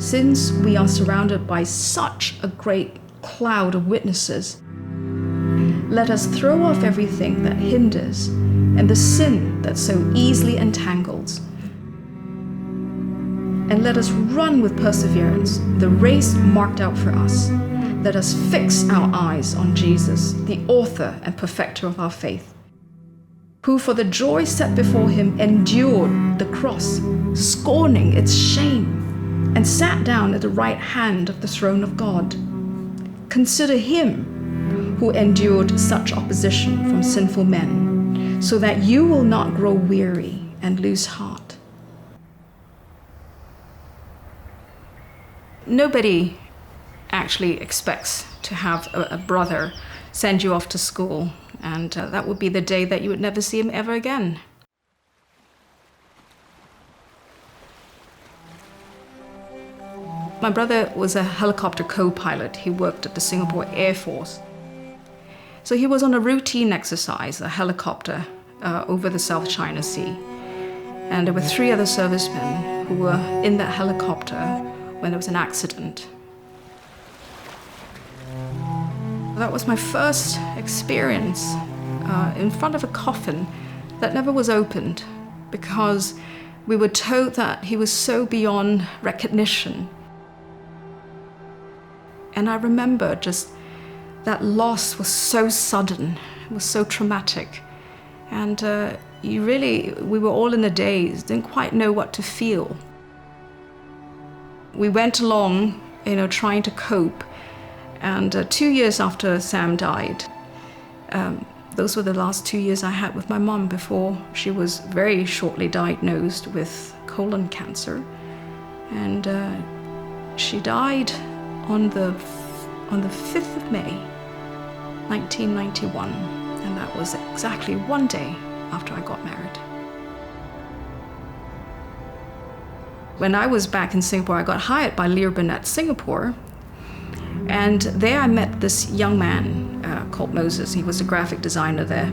Since we are surrounded by such a great cloud of witnesses, let us throw off everything that hinders and the sin that so easily entangles. And let us run with perseverance the race marked out for us. Let us fix our eyes on Jesus, the author and perfecter of our faith, who for the joy set before him endured the cross, scorning its shame, and sat down at the right hand of the throne of God. Consider him who endured such opposition from sinful men, so that you will not grow weary and lose heart. Nobody actually expects to have a brother send you off to school, and that would be the day that you would never see him ever again. My brother was a helicopter co-pilot. He worked at the Singapore Air Force. So he was on a routine exercise, a helicopter, over the South China Sea. And there were 3 other servicemen who were in that helicopter when there was an accident. That was my first experience in front of a coffin that never was opened, because we were told that he was so beyond recognition. And I remember just that loss was so sudden, it was so traumatic. And we were all in a daze, didn't quite know what to feel. We went along, trying to cope. And 2 years after Sam died, those were the last 2 years I had with my mom before she was very shortly diagnosed with colon cancer. And she died on the 5th of May, 1991, and that was exactly 1 day after I got married. When I was back in Singapore, I got hired by Lear Burnett Singapore, and there I met this young man called Moses. He was a graphic designer there.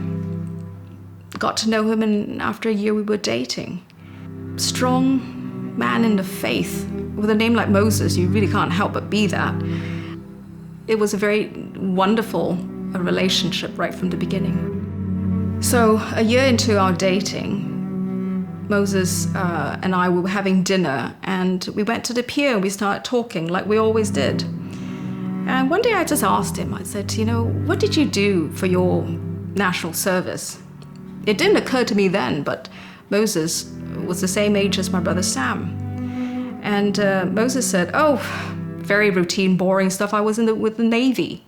Got to know him, and after a year we were dating. Strong man in the faith. With a name like Moses, you really can't help but be that. It was a very wonderful relationship right from the beginning. So a year into our dating, Moses and I were having dinner, and we went to the pier and we started talking like we always did. And one day I just asked him, I said, what did you do for your national service? It didn't occur to me then, but Moses was the same age as my brother Sam. And Moses said, very routine, boring stuff. I was with the Navy.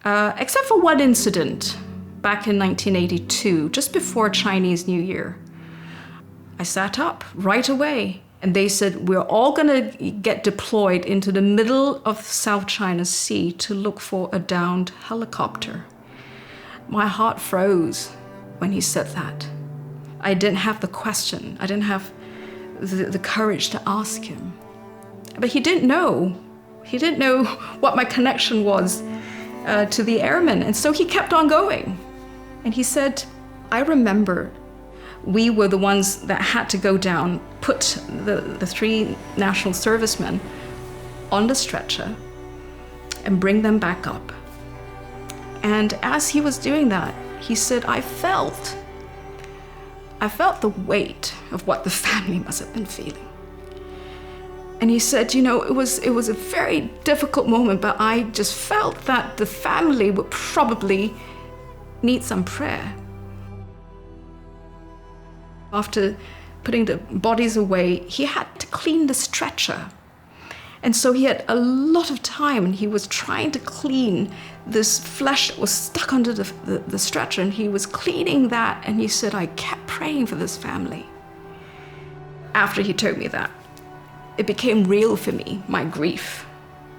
Except for one incident back in 1982, just before Chinese New Year. I sat up right away, and they said, we're all going to get deployed into the middle of South China Sea to look for a downed helicopter. My heart froze when he said that. I didn't have the question. I didn't have the courage to ask him. But he didn't know. He didn't know what my connection was to the airmen. And so he kept on going. And he said, I remember we were the ones that had to go down, put the 3 national servicemen on the stretcher and bring them back up. And as he was doing that, he said, I felt the weight of what the family must have been feeling. And he said, it was a very difficult moment, but I just felt that the family would probably need some prayer. After putting the bodies away, he had to clean the stretcher. And so he had a lot of time, and he was trying to clean this flesh that was stuck under the stretcher, and he was cleaning that, and he said, I kept praying for this family. After he told me that, it became real for me, my grief,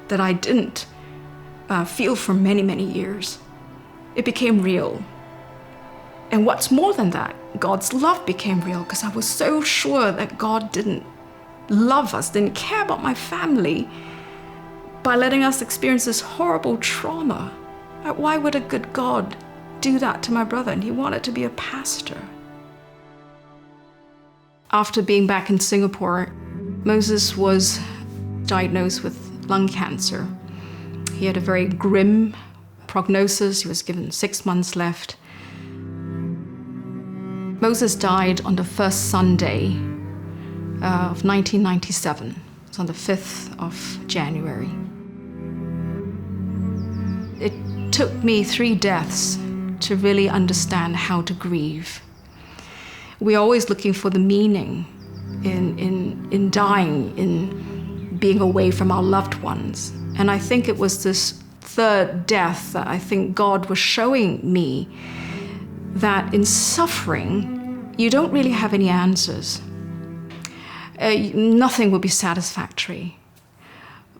that I didn't feel for many, many years. It became real. And what's more than that, God's love became real, because I was so sure that God didn't love us, didn't care about my family by letting us experience this horrible trauma. Why would a good God do that to my brother? And he wanted to be a pastor. After being back in Singapore, Moses was diagnosed with lung cancer. He had a very grim prognosis. He was given 6 months left. Moses died on the first Sunday of 1997. It's on the 5th of January. It took me 3 deaths to really understand how to grieve. We're always looking for the meaning in dying, in being away from our loved ones. And I think it was this 3rd death that I think God was showing me that in suffering, you don't really have any answers. Nothing will be satisfactory.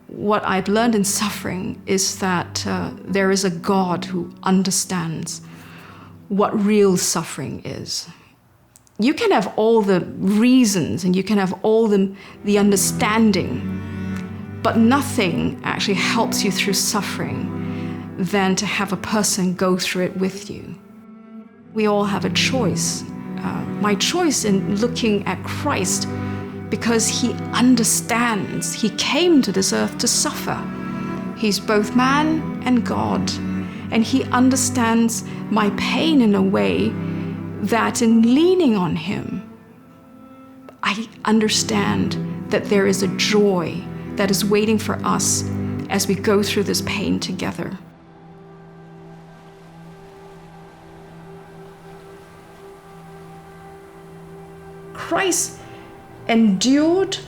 What I've learned in suffering is that there is a God who understands what real suffering is. You can have all the reasons and you can have all the understanding, but nothing actually helps you through suffering than to have a person go through it with you. We all have a choice. My choice in looking at Christ, because he understands. He came to this earth to suffer. He's both man and God, and he understands my pain in a way that in leaning on him, I understand that there is a joy that is waiting for us as we go through this pain together. Christ endured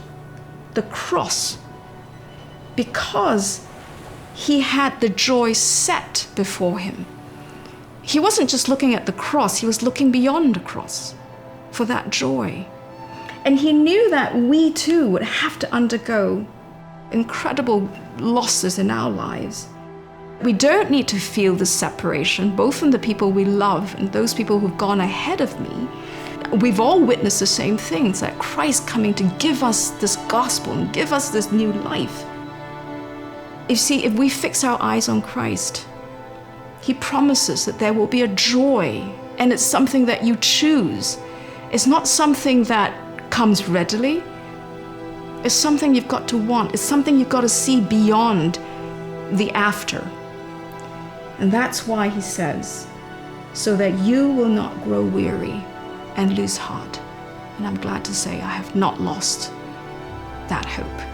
the cross because he had the joy set before him. He wasn't just looking at the cross, he was looking beyond the cross for that joy. And he knew that we too would have to undergo incredible losses in our lives. We don't need to feel the separation, both from the people we love and those people who've gone ahead of me. We've all witnessed the same things, that Christ coming to give us this gospel and give us this new life. You see, if we fix our eyes on Christ, he promises that there will be a joy, and it's something that you choose. It's not something that comes readily. It's something you've got to want. It's something you've got to see beyond the after. And that's why he says, so that you will not grow weary and lose heart. And I'm glad to say I have not lost that hope.